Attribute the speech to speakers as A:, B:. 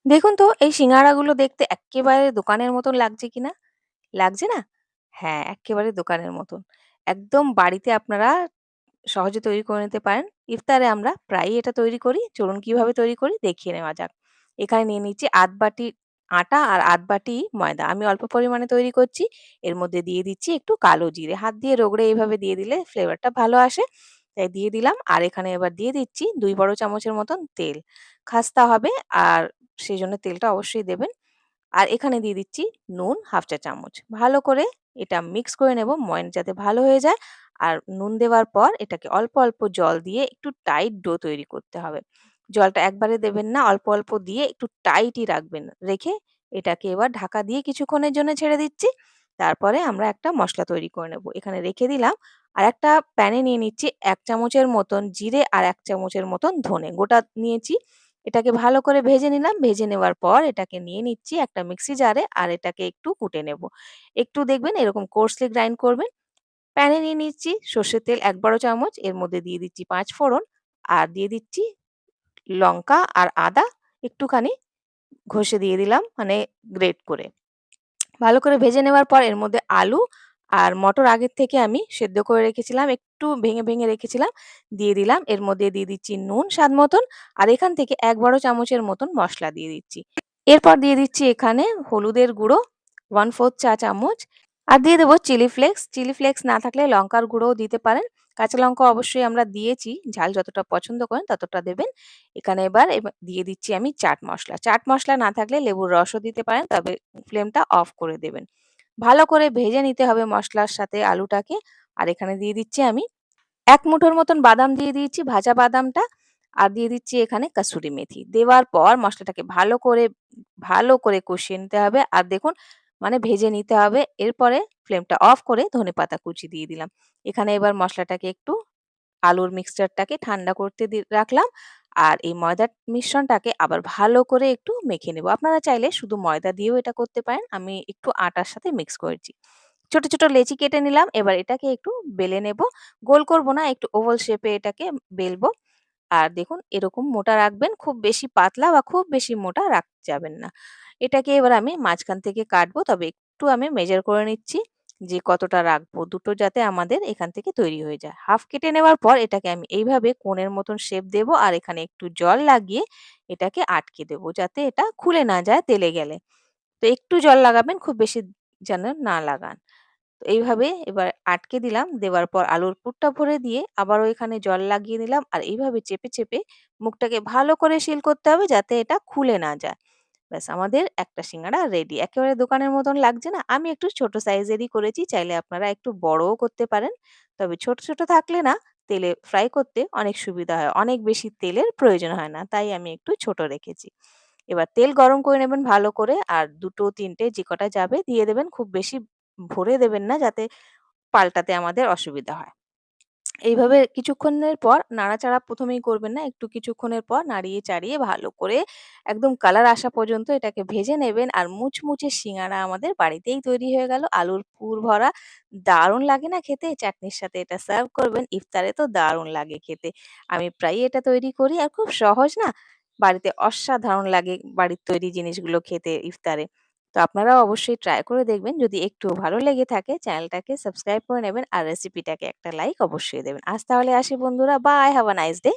A: দেখুন তো এই সিঙ্গাড়াগুলো দেখতে এক্কেবারে দোকানের মতন লাগছে কিনা? লাগছে না? হ্যাঁ, এক্কেবারে দোকানের মতন। একদম বাড়িতে আপনারা সহজে তৈরি করে নিতে পারেন। ইফতারে আমরা প্রায়ই এটা তৈরি করি। চলুন কিভাবে তৈরি করি দেখিয়ে নেওয়া যাক। এখানে নিয়ে নিচ্ছি আধ বাটি আটা আর আধ বাটি ময়দা। আমি অল্প পরিমাণে তৈরি করছি। এর মধ্যে দিয়ে দিচ্ছি একটু কালো জিরে। হাত দিয়ে রগড়ে এভাবে দিয়ে দিলে ফ্লেভারটা ভালো আসে। তাই দিয়ে দিলাম। আর এখানে এবার দিয়ে দিচ্ছি ২ বড় চামচের মতন তেল। খাস্তা হবে আর সেজন্য তেলটা অবশ্যই দেবেন। আর এখানে দিয়ে দিচ্ছি নুন ১/২ চা চামচ। ভালো করে এটা মিক্স করে নেব ময়ান যাতে ভালো হয়ে যায়। আর নুন দেওয়ার পর এটাকে অল্প, অল্প জল দিয়ে একটু টাইট ডো তৈরি করতে হবে। জলটা একবারে দেবেন না, অল্প, অল্প দিয়ে একটু টাইটই রাখবেন। রেখে এটাকে এবার ঢাকা দিয়ে কিছুক্ষণের জন্য ছেড়ে দিচ্ছি। তারপরে আমরা একটা মসলা তৈরি করে নেব। এখানে রেখে দিলাম। আর একটা প্যানে নিয়ে নিচ্ছি ১ চামচের মতন জিরে আর ১ চামচের মতন ধনে। গোটা নিয়েছি। এটাকে ভালো করে ভেজে নিলাম। ভেজে নেওয়ার পর এটাকে নিয়ে নিচ্ছি একটা মিক্সি জারে আর এটাকে একটু কুটে নেব। একটু দেখবেন এরকম কোর্সলি গ্রাইন্ড করবেন। প্যানে নিয়ে নিচ্ছি সর্ষের তেল ১ বড় চামচ। এর মধ্যে দিয়ে দিচ্ছি ৫ ফোড়ন আর দিয়ে দিচ্ছি লঙ্কা আর আদা একটুখানি ঘষে দিয়ে দিলাম মানে গ্রেট করে। ভালো করে ভেজে নেওয়ার পর এর মধ্যে আলু আর মটর আগের থেকে আমি সেদ্ধ করে রেখেছিলাম। একটু ভেঙে, ভেঙে রেখেছিলাম। দিয়ে দিলাম। এর মধ্যে দিয়ে দিচ্ছি নুন স্বাদ মতন। আর এখান থেকে ১ বড় চামচের মতন মসলা দিয়ে দিচ্ছি। এরপর দিয়ে দিচ্ছি এখানে হলুদের গুঁড়ো 1/4 চা চামচ। আর দিয়ে দেবো চিলি ফ্লেক্স। চিলি ফ্লেক্স না থাকলে লঙ্কার গুঁড়োও দিতে পারেন। কাঁচা লঙ্কা অবশ্যই আমরা দিয়েছি। ঝাল যতটা পছন্দ করেন ততটা দেবেন। এখানে এবার দিয়ে দিচ্ছি আমি চাট মসলা। চাট মসলা না থাকলে লেবুর রসও দিতে পারেন। তবে ফ্লেমটা অফ করে দেবেন। ভালো করে ভেজে নিতে হবে মসলার সাথে আলুটাকে। আর এখানে দিয়ে দিচ্ছি আমি ১ মুঠোর মতন বাদাম দিয়ে দিয়েছি, ভাজা বাদামটা। আর দিয়ে দিচ্ছি এখানে কাসুরি মেথি। দেওয়ার পর মসলাটাকে ভালো করে কষিয়ে নিতে হবে। আর দেখুন মানে ভেজে নিতে হবে। এরপরে ফ্লেমটা অফ করে ধনেপাতা কুচি দিয়ে দিলাম। এখানে এবার মসলাটাকে একটু আলুর মিক্সচারটাকে ঠান্ডা করতে রাখলাম। আর এই ময়দার মিশ্রণটাকে আবার ভালো করে একটু মেখে নেব। আপনারা চাইলে শুধু ময়দা দিয়েও এটা করতে পারেন। আমি একটু আটার সাথে মিক্স করেছি। ছোট, ছোট লেচি কেটে নিলাম। এবার এটাকে একটু বেলে নেব। গোল করব না, একটু ওভাল শেপে এটাকে বেলবো। আর দেখুন এরকম মোটা রাখবেন। খুব বেশি পাতলা বা খুব বেশি মোটা রাখতে যাবেন না। এটাকে এবার আমি মাঝখান থেকে কাটবো। তবে একটু আমি মেজার করে নিচ্ছি যে কতটা রাখবো। দুটো যাতে আমাদের এখান থেকে তৈরি হয়ে যায়। হাফ কেটে নেওয়ার পর এটাকে আমি এইভাবে কোণের মতন শেপ দেবো আর এখানে একটু জল লাগিয়ে এটাকে আটকে দেবো যাতে এটা খুলে না যায় তেলে গেলে। তো একটু জল লাগাবেন, খুব বেশি যেন না লাগান। তো এইভাবে এবার আটকে দিলাম। দেওয়ার পর আলুর পুরটা ভরে দিয়ে আবারও এখানে জল লাগিয়ে নিলাম। আর এইভাবে চেপে, চেপে মুখটাকে ভালো করে সিল করতে হবে যাতে এটা খুলে না যায়। ব্যাস আমাদের একটা সিঙ্গাড়া রেডি। একেবারে দোকানের মতন লাগছে না? আমি একটু ছোট সাইজেরই করেছি। চাইলে আপনারা একটু বড়ও করতে পারেন। তবে ছোট, ছোট থাকলে না তেলে ফ্রাই করতে অনেক সুবিধা হয়। অনেক বেশি তেলের প্রয়োজন হয় না। তাই আমি একটু ছোট রেখেছি। এবার তেল গরম করে নেবেন ভালো করে। আর ২ টো ৩ টে যে কটা যাবে দিয়ে দেবেন। খুব বেশি ভরে দেবেন না যাতে পাল্টাতে আমাদের অসুবিধা হয়। এইভাবে কিছুক্ষণের পর নাড়াচাড়া ১ম এই করবেন না। একটু কিছুক্ষণের পর নাড়িয়ে-চাড়িয়ে ভালো করে একদম কালার আসা পর্যন্ত এটাকে ভেজে নেবেন। আর মুচমুচে সিঙ্গাড়া আমাদের বাড়িতেই তৈরি হয়ে গেল। আলুর পুর ভরা। দারুণ লাগে না খেতে? চাটনির সাথে এটা সার্ভ করবেন। ইফতারে তো দারুণ লাগে খেতে। আমি প্রায়ই এটা তৈরি করি আর খুব সহজ না? বাড়িতে অসাধারণ লাগে বাড়ির তৈরি জিনিসগুলো খেতে ইফতারে। তো আপনারাও অবশ্যই ট্রাই করে দেখবেন। যদি একটুও ভালো লেগে থাকে চ্যানেলটাকে সাবস্ক্রাইব করে নেবেন আর রেসিপিটাকে একটা লাইক অবশ্যই দেবেন। আজ তাহলে আসি বন্ধুরা। Bye, have a nice day.